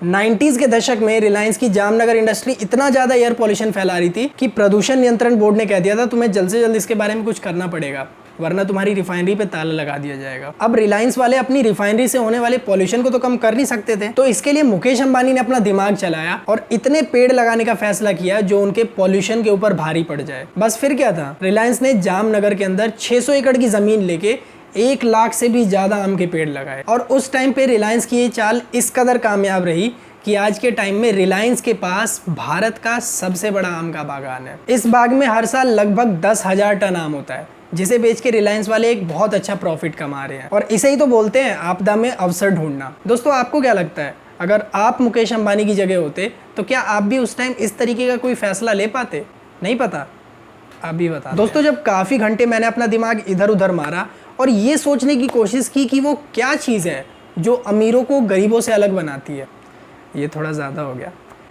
90s के दशक में रिलायंस की जामनगर इंडस्ट्री इतना ज़्यादा एयर पॉल्यूशन फैला रही थी कि प्रदूषण नियंत्रण बोर्ड ने कह दिया था तुम्हें जल्द से जल्द इसके बारे में कुछ करना पड़ेगा, वरना तुम्हारी रिफाइनरी पे ताला लगा दिया जाएगा। अब रिलायंस वाले अपनी रिफाइनरी से होने वाले पॉल्यूशन को तो कम कर नहीं सकते थे, तो इसके लिए मुकेश अंबानी ने अपना दिमाग चलाया और इतने पेड़ लगाने का फैसला किया जो उनके पॉल्यूशन के ऊपर भारी पड़ जाए। बस फिर क्या था, रिलायंस ने जामनगर के अंदर 600 एकड़ की जमीन लेके 1 लाख से भी ज्यादा आम के पेड़ लगाए। और उस टाइम पे रिलायंस की ये चाल इस कदर कामयाब रही कि आज के टाइम में रिलायंस के पास भारत का सबसे बड़ा आम का बागान है। इस बाग में हर साल लगभग 10,000 टन आम होता है, जिसे बेच के रिलायंस वाले एक बहुत अच्छा प्रॉफिट कमा रहे हैं। और इसे ही तो बोलते हैं आपदा में अवसर ढूंढना। दोस्तों, आपको क्या लगता है, अगर आप मुकेश अंबानी की जगह होते तो क्या आप भी उस टाइम इस तरीके का कोई फैसला ले पाते? नहीं पता, अभी बता। दोस्तों, जब काफ़ी घंटे मैंने अपना दिमाग इधर उधर मारा और ये सोचने की कोशिश की कि वो क्या चीज़ है जो अमीरों को गरीबों से अलग बनाती है, ये थोड़ा ज़्यादा हो गया।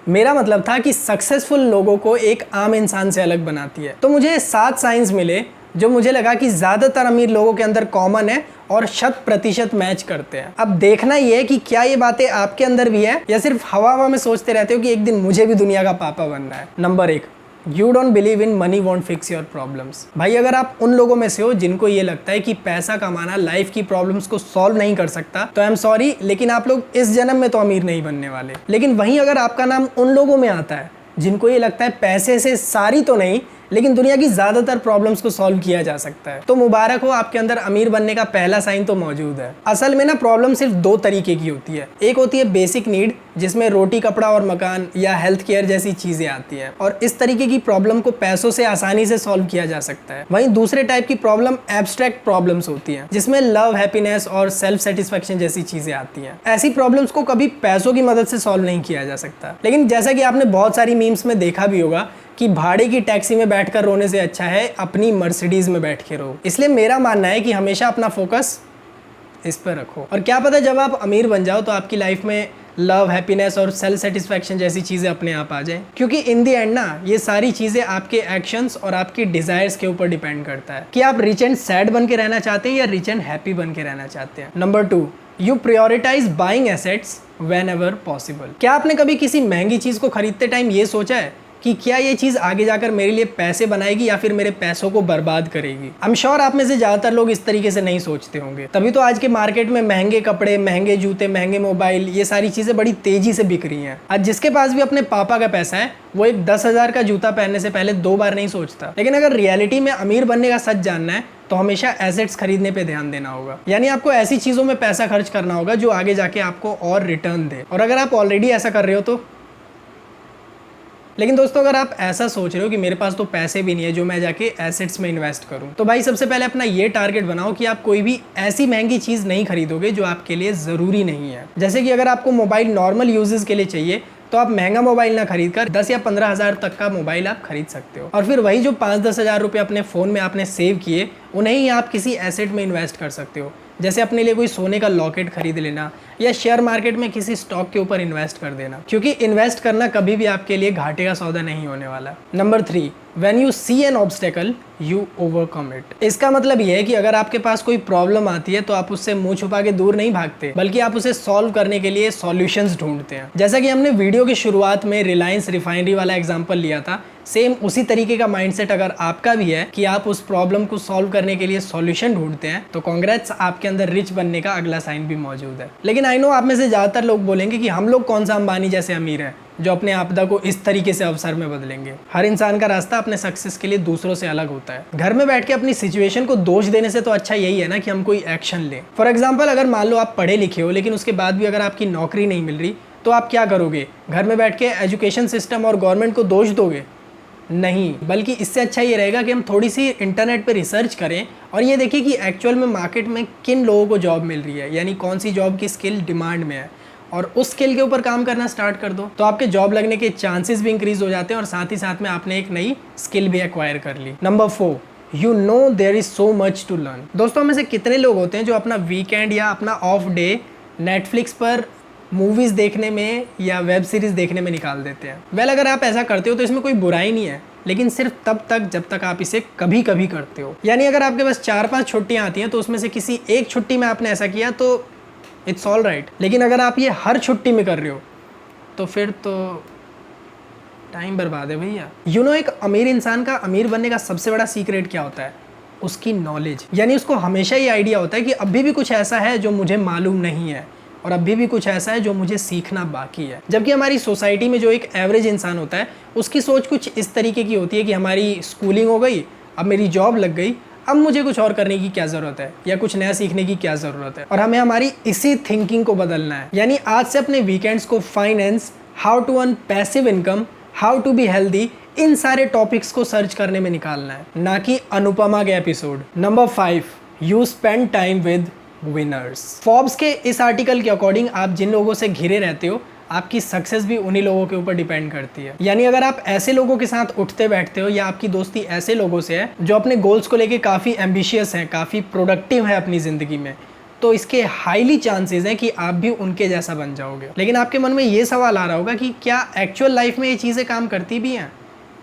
मेरा मतलब था कि सक्सेसफुल लोगों को एक आम इंसान से अलग बनाती है। तो मुझे 7 साइंस मिले जो मुझे लगा कि ज़्यादातर अमीर लोगों के अंदर कॉमन है और 100% मैच करते हैं। अब देखना ये है कि क्या ये बातें आपके अंदर भी है या सिर्फ हवा में सोचते रहते हो कि एक दिन मुझे भी दुनिया का पापा बनना है। Number 1, you don't believe in money want fix your problems. भाई, अगर आप उन लोगों में से हो जिनको ये लगता है कि पैसा कमाना लाइफ की प्रॉब्लम्स को सॉल्व नहीं कर सकता, तो आई एम सॉरी, लेकिन आप लोग इस जन्म में तो अमीर नहीं बनने वाले। लेकिन वहीं अगर आपका नाम उन लोगों में आता है जिनको ये लगता है पैसे से सारी तो नहीं लेकिन दुनिया की ज्यादातर प्रॉब्लम्स को सॉल्व किया जा सकता है, तो मुबारक हो, आपके अंदर अमीर बनने का पहला साइन तो मौजूद है। असल में ना प्रॉब्लम सिर्फ 2 तरीके की होती है। एक होती है बेसिक नीड, जिसमें रोटी, कपड़ा और मकान या हेल्थ केयर जैसी चीजें आती हैं, और इस तरीके की प्रॉब्लम को पैसों से आसानी से सॉल्व किया जा सकता है। वहीं दूसरे टाइप की प्रॉब्लम एब्स्ट्रैक्ट प्रॉब्लम्स होती हैं, जिसमें लव, हैप्पीनेस और सेल्फ सेटिस्फेक्शन जैसी चीजें आती हैं। ऐसी प्रॉब्लम्स को कभी पैसों की मदद से सॉल्व नहीं किया जा सकता। लेकिन जैसा कि आपने बहुत सारी मीम्स में देखा भी होगा कि भाड़े की टैक्सी में बैठकर रोने से अच्छा है अपनी मर्सिडीज में बैठ के रो। इसलिए मेरा मानना है कि हमेशा अपना फोकस इस पर रखो, और क्या पता जब आप अमीर बन जाओ तो आपकी लाइफ में लव, हैप्पीनेस और सेल्फ सेटिस्फेक्शन जैसी चीज़ें अपने आप आ जाएं। क्योंकि इन दी एंड ना ये सारी चीज़ें आपके एक्शंस और आपकी डिज़ायर्स के ऊपर डिपेंड करता है कि आप रिच एंड सैड बन के रहना चाहते हैं या रिच एंड हैप्पी बन के रहना चाहते हैं। Number 2, you prioritize buying assets whenever possible. क्या आपने कभी किसी महंगी चीज़ को खरीदते टाइम ये सोचा है कि क्या ये चीज़ आगे जाकर मेरे लिए पैसे बनाएगी या फिर मेरे पैसों को बर्बाद करेगी? आई एम श्योर आप में से ज़्यादातर लोग इस तरीके से नहीं सोचते होंगे। तभी तो आज के मार्केट में महंगे कपड़े, महंगे जूते, महंगे मोबाइल, ये सारी चीज़ें बड़ी तेज़ी से बिक रही हैं। आज जिसके पास भी अपने पापा का पैसा है वो एक 10,000 का जूता पहनने से पहले 2 बार नहीं सोचता। लेकिन अगर रियलिटी में अमीर बनने का सच जानना है तो हमेशा एसेट्स खरीदने पे ध्यान देना होगा। यानी आपको ऐसी चीज़ों में पैसा खर्च करना होगा जो आगे जाके आपको और रिटर्न दे। और अगर आप ऑलरेडी ऐसा कर रहे हो तो लेकिन दोस्तों, अगर आप ऐसा सोच रहे हो कि मेरे पास तो पैसे भी नहीं है जो मैं जाके एसेट्स में इन्वेस्ट करूं, तो भाई सबसे पहले अपना ये टारगेट बनाओ कि आप कोई भी ऐसी महंगी चीज़ नहीं खरीदोगे जो आपके लिए ज़रूरी नहीं है। जैसे कि अगर आपको मोबाइल नॉर्मल यूजेस के लिए चाहिए तो आप महंगा मोबाइल ना खरीद कर 10 या 15,000 तक का मोबाइल आप खरीद सकते हो, और फिर वही जो 5-10 हज़ार रुपये अपने फ़ोन में आपने सेव किए उन्हें ही आप किसी एसेट में इन्वेस्ट कर सकते हो। जैसे अपने लिए कोई सोने का लॉकेट खरीद लेना या शेयर मार्केट में किसी स्टॉक के ऊपर इन्वेस्ट कर देना, क्योंकि इन्वेस्ट करना कभी भी आपके लिए घाटे का सौदा नहीं होने वाला। Number 3, when you see an obstacle you overcome it. इसका मतलब ये है कि अगर आपके पास कोई प्रॉब्लम आती है तो आप उससे मुंह छुपा के दूर नहीं भागते, बल्कि आप उसे सॉल्व करने के लिए सॉल्यूशंस ढूंढते हैं। जैसा कि हमने वीडियो की शुरुआत में रिलायंस रिफाइनरी वाला एग्जांपल लिया था, सेम उसी तरीके का माइंडसेट अगर आपका भी है कि आप उस प्रॉब्लम को सॉल्व करने के लिए सॉल्यूशन ढूंढते हैं, तो कांग्रेट्स, आपके अंदर रिच बनने का अगला साइन भी मौजूद है। लेकिन आई नो आप में से ज़्यादातर लोग बोलेंगे कि हम लोग कौन सा अंबानी जैसे अमीर हैं जो अपने आपदा को इस तरीके से अवसर में बदलेंगे। हर इंसान का रास्ता अपने सक्सेस के लिए दूसरों से अलग होता है। घर में बैठ के अपनी सिचुएशन को दोष देने से तो अच्छा यही है ना कि हम कोई एक्शन लें। फॉर एग्जाम्पल, अगर मान लो आप पढ़े लिखे हो लेकिन उसके बाद भी अगर आपकी नौकरी नहीं मिल रही तो आप क्या करोगे? घर में बैठ के एजुकेशन सिस्टम और गवर्नमेंट को दोष दोगे? नहीं, बल्कि इससे अच्छा ये रहेगा कि हम थोड़ी सी इंटरनेट पे रिसर्च करें और ये देखिए कि एक्चुअल में मार्केट में किन लोगों को जॉब मिल रही है, यानी कौन सी जॉब की स्किल डिमांड में है, और उस स्किल के ऊपर काम करना स्टार्ट कर दो। तो आपके जॉब लगने के चांसेस भी इंक्रीज हो जाते हैं और साथ ही साथ में आपने एक नई स्किल भी एक्वायर कर ली। Number 4, you know there is so much to learn. दोस्तों, में से कितने लोग होते हैं जो अपना वीकेंड या अपना ऑफ डे नेटफ्लिक्स पर मूवीज़ देखने में या वेब सीरीज़ देखने में निकाल देते हैं? वेल, अगर आप ऐसा करते हो तो इसमें कोई बुराई नहीं है, लेकिन सिर्फ तब तक जब तक आप इसे कभी कभी करते हो। यानी अगर आपके पास 4-5 छुट्टियां आती हैं तो उसमें से किसी एक छुट्टी में आपने ऐसा किया तो इट्स ऑल राइट। लेकिन अगर आप ये हर छुट्टी में कर रहे हो तो फिर तो टाइम बर्बाद है भैया। एक अमीर इंसान का अमीर बनने का सबसे बड़ा सीक्रेट क्या होता है? उसकी नॉलेज। यानी उसको हमेशा ये आइडिया होता है कि अभी भी कुछ ऐसा है जो मुझे मालूम नहीं है और अभी भी कुछ ऐसा है जो मुझे सीखना बाकी है। जबकि हमारी सोसाइटी में जो एक एवरेज इंसान होता है उसकी सोच कुछ इस तरीके की होती है कि हमारी स्कूलिंग हो गई, अब मेरी जॉब लग गई, अब मुझे कुछ और करने की क्या ज़रूरत है या कुछ नया सीखने की क्या ज़रूरत है। और हमें हमारी इसी थिंकिंग को बदलना है। यानी आज से अपने वीकेंड्स को finance, how to earn passive income, how to be healthy, इन सारे टॉपिक्स को सर्च करने में निकालना है, ना कि अनुपमा के episode. Number 5, you spend time with winners. Forbes के इस आर्टिकल के अकॉर्डिंग आप जिन लोगों से घिरे रहते हो आपकी सक्सेस भी उन्हीं लोगों के ऊपर डिपेंड करती है। यानी अगर आप ऐसे लोगों के साथ उठते बैठते हो या आपकी दोस्ती ऐसे लोगों से है जो अपने गोल्स को लेके काफ़ी एम्बिशियस हैं, काफ़ी प्रोडक्टिव है अपनी ज़िंदगी में, तो इसके हाईली चांसेस हैं कि आप भी उनके जैसा बन जाओगे। लेकिन आपके मन में ये सवाल आ रहा होगा कि क्या एक्चुअल लाइफ में ये चीज़ें काम करती भी हैं?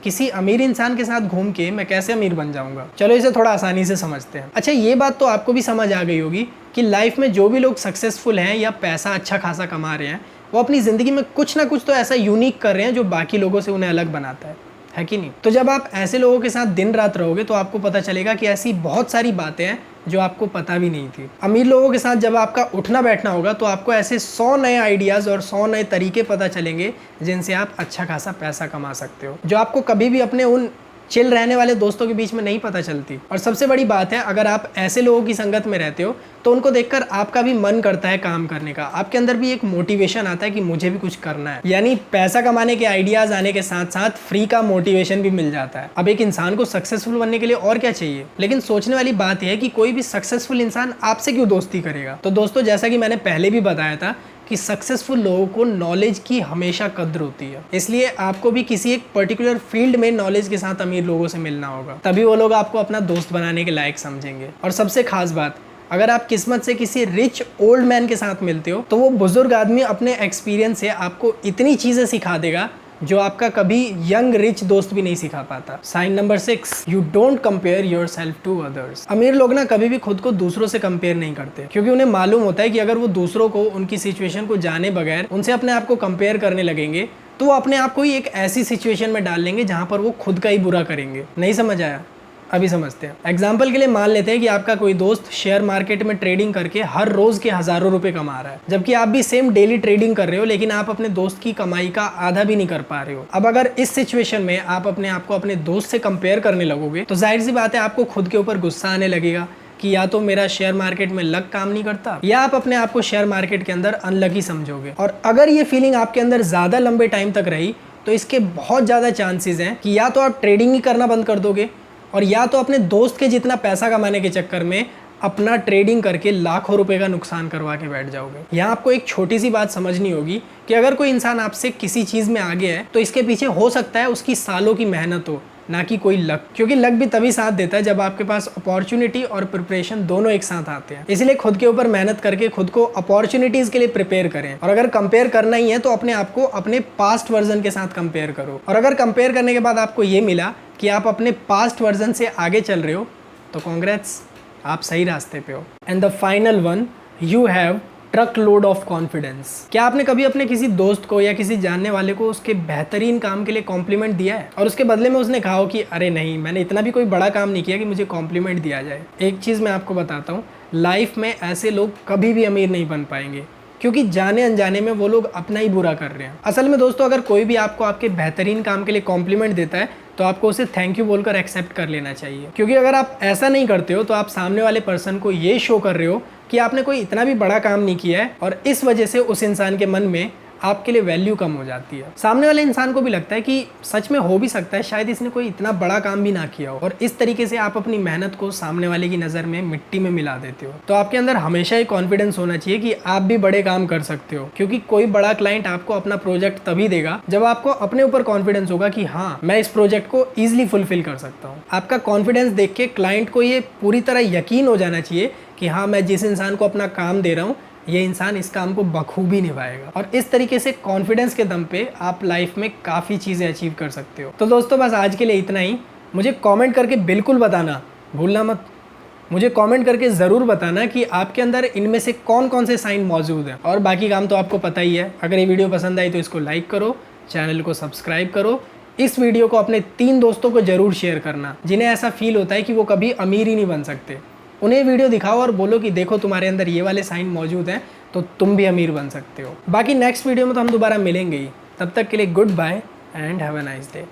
किसी अमीर इंसान के साथ घूम के मैं कैसे अमीर बन जाऊंगा? चलो इसे थोड़ा आसानी से समझते हैं। अच्छा, ये बात तो आपको भी समझ आ गई होगी कि लाइफ में जो भी लोग सक्सेसफुल हैं या पैसा अच्छा खासा कमा रहे हैं वो अपनी ज़िंदगी में कुछ ना कुछ तो ऐसा यूनिक कर रहे हैं जो बाकी लोगों से उन्हें अलग बनाता है कि नहीं? तो जब आप ऐसे लोगों के साथ दिन रात रहोगे तो आपको पता चलेगा कि ऐसी बहुत सारी बातें हैं जो आपको पता भी नहीं थी। अमीर लोगों के साथ जब आपका उठना बैठना होगा तो आपको ऐसे 100 नए आइडियाज़ और 100 नए तरीके पता चलेंगे जिनसे आप अच्छा खासा पैसा कमा सकते हो, जो आपको कभी भी अपने उन चिल रहने वाले दोस्तों के बीच में नहीं पता चलती। और सबसे बड़ी बात है, अगर आप ऐसे लोगों की संगत में रहते हो तो उनको देखकर आपका भी मन करता है काम करने का, आपके अंदर भी एक मोटिवेशन आता है कि मुझे भी कुछ करना है। यानी पैसा कमाने के आइडियाज आने के साथ साथ फ्री का मोटिवेशन भी मिल जाता है। अब एक इंसान को सक्सेसफुल बनने के लिए और क्या चाहिए? लेकिन सोचने वाली बात यह है कि कोई भी सक्सेसफुल इंसान आपसे क्यों दोस्ती करेगा? तो दोस्तों, जैसा कि मैंने पहले भी बताया था कि सक्सेसफुल लोगों को नॉलेज की हमेशा कद्र होती है, इसलिए आपको भी किसी एक पर्टिकुलर फील्ड में नॉलेज के साथ अमीर लोगों से मिलना होगा, तभी वो लोग आपको अपना दोस्त बनाने के लायक समझेंगे। और सबसे खास बात, अगर आप किस्मत से किसी रिच ओल्ड मैन के साथ मिलते हो तो वो बुजुर्ग आदमी अपने एक्सपीरियंस से आपको इतनी चीज़ें सिखा देगा जो आपका कभी यंग रिच दोस्त भी नहीं सिखा पाता। Sign number 6, you don't compare yourself to others. अमीर लोग ना कभी भी खुद को दूसरों से कंपेयर नहीं करते, क्योंकि उन्हें मालूम होता है कि अगर वो दूसरों को उनकी सिचुएशन को जाने बगैर उनसे अपने आप को कंपेयर करने लगेंगे तो वो अपने आप को ही एक ऐसी सिचुएशन में डाल लेंगे जहां पर वो खुद का ही बुरा करेंगे। नहीं समझ आया? अभी समझते हैं। एग्जाम्पल के लिए मान लेते हैं कि आपका कोई दोस्त शेयर मार्केट में ट्रेडिंग करके हर रोज के हजारों रुपए कमा रहा है, जबकि आप भी सेम डेली ट्रेडिंग कर रहे हो, लेकिन आप अपने दोस्त की कमाई का आधा भी नहीं कर पा रहे हो। अब अगर इस सिचुएशन में आप अपने आप को अपने दोस्त से कंपेयर करने लगोगे तो जाहिर सी बात है आपको खुद के ऊपर गुस्सा आने लगेगा कि या तो मेरा शेयर मार्केट में लक काम नहीं करता, या आप अपने आप को शेयर मार्केट के अंदर अनलकी समझोगे। और अगर ये फीलिंग आपके अंदर ज्यादा लंबे टाइम तक रही तो इसके बहुत ज्यादा चांसेस हैं कि या तो आप ट्रेडिंग ही करना बंद कर दोगे और या तो अपने दोस्त के जितना पैसा कमाने के चक्कर में अपना ट्रेडिंग करके लाखों रुपए का नुकसान करवा के बैठ जाओगे। यहाँ आपको एक छोटी सी बात समझनी होगी कि अगर कोई इंसान आपसे किसी चीज़ में आगे है तो इसके पीछे हो सकता है उसकी सालों की मेहनत हो, ना कि कोई लक। क्योंकि लक भी तभी साथ देता है जब आपके पास अपॉर्चुनिटी और प्रिपरेशन दोनों एक साथ आते हैं। इसलिए खुद के ऊपर मेहनत करके खुद को अपॉर्चुनिटीज के लिए प्रिपेयर करें। और अगर कंपेयर करना ही है तो अपने आप को अपने पास्ट वर्जन के साथ कंपेयर करो। और अगर कंपेयर करने के बाद आपको ये मिला कि आप अपने पास्ट वर्जन से आगे चल रहे हो तो कांग्रेट्स, आप सही रास्ते पे हो। And the final one, you have truck load of confidence. क्या आपने कभी अपने किसी दोस्त को या किसी जानने वाले को उसके बेहतरीन काम के लिए कॉम्प्लीमेंट दिया है और उसके बदले में उसने कहा हो कि अरे नहीं, मैंने इतना भी कोई बड़ा काम नहीं किया कि मुझे कॉम्प्लीमेंट दिया जाए? एक चीज़ मैं आपको बताता हूँ, लाइफ में ऐसे लोग कभी भी अमीर नहीं बन पाएंगे, क्योंकि जाने अनजाने में वो लोग अपना ही बुरा कर रहे हैं। असल में दोस्तों, अगर कोई भी आपको आपके बेहतरीन काम के लिए कॉम्प्लीमेंट देता है तो आपको उसे थैंक यू बोलकर एक्सेप्ट कर लेना चाहिए। क्योंकि अगर आप ऐसा नहीं करते हो तो आप सामने वाले पर्सन को ये शो कर रहे हो कि आपने कोई इतना भी बड़ा काम नहीं किया है और इस वजह से उस इंसान के मन में आपके लिए वैल्यू कम हो जाती है। सामने वाले इंसान को भी लगता है कि सच में हो भी सकता है, शायद इसने कोई इतना बड़ा काम भी ना किया हो, और इस तरीके से आप अपनी मेहनत को सामने वाले की नज़र में मिट्टी में मिला देते हो। तो आपके अंदर हमेशा ही कॉन्फिडेंस होना चाहिए कि आप भी बड़े काम कर सकते हो, क्योंकि कोई बड़ा क्लाइंट आपको अपना प्रोजेक्ट तभी देगा जब आपको अपने ऊपर कॉन्फिडेंस होगा कि हाँ, मैं इस प्रोजेक्ट को ईजिली फुलफिल कर सकता हूँ। आपका कॉन्फिडेंस देख के क्लाइंट को ये पूरी तरह यकीन हो जाना चाहिए कि हाँ, मैं जिस इंसान को अपना काम दे रहा हूँ ये इंसान इस काम को बखूबी निभाएगा। और इस तरीके से कॉन्फिडेंस के दम पे आप लाइफ में काफ़ी चीज़ें अचीव कर सकते हो। तो दोस्तों, बस आज के लिए इतना ही। मुझे कमेंट करके बिल्कुल बताना भूलना मत मुझे कमेंट करके ज़रूर बताना कि आपके अंदर इनमें से कौन कौन से साइन मौजूद हैं। और बाकी काम तो आपको पता ही है। अगर ये वीडियो पसंद आई तो इसको लाइक करो, चैनल को सब्सक्राइब करो। इस वीडियो को अपने 3 दोस्तों को ज़रूर शेयर करना जिन्हें ऐसा फील होता है कि वो कभी अमीर ही नहीं बन सकते। उन्हें वीडियो दिखाओ और बोलो कि देखो तुम्हारे अंदर ये वाले साइन मौजूद हैं तो तुम भी अमीर बन सकते हो। बाकी नेक्स्ट वीडियो में तो हम दोबारा मिलेंगे ही। तब तक के लिए goodbye and have a nice day.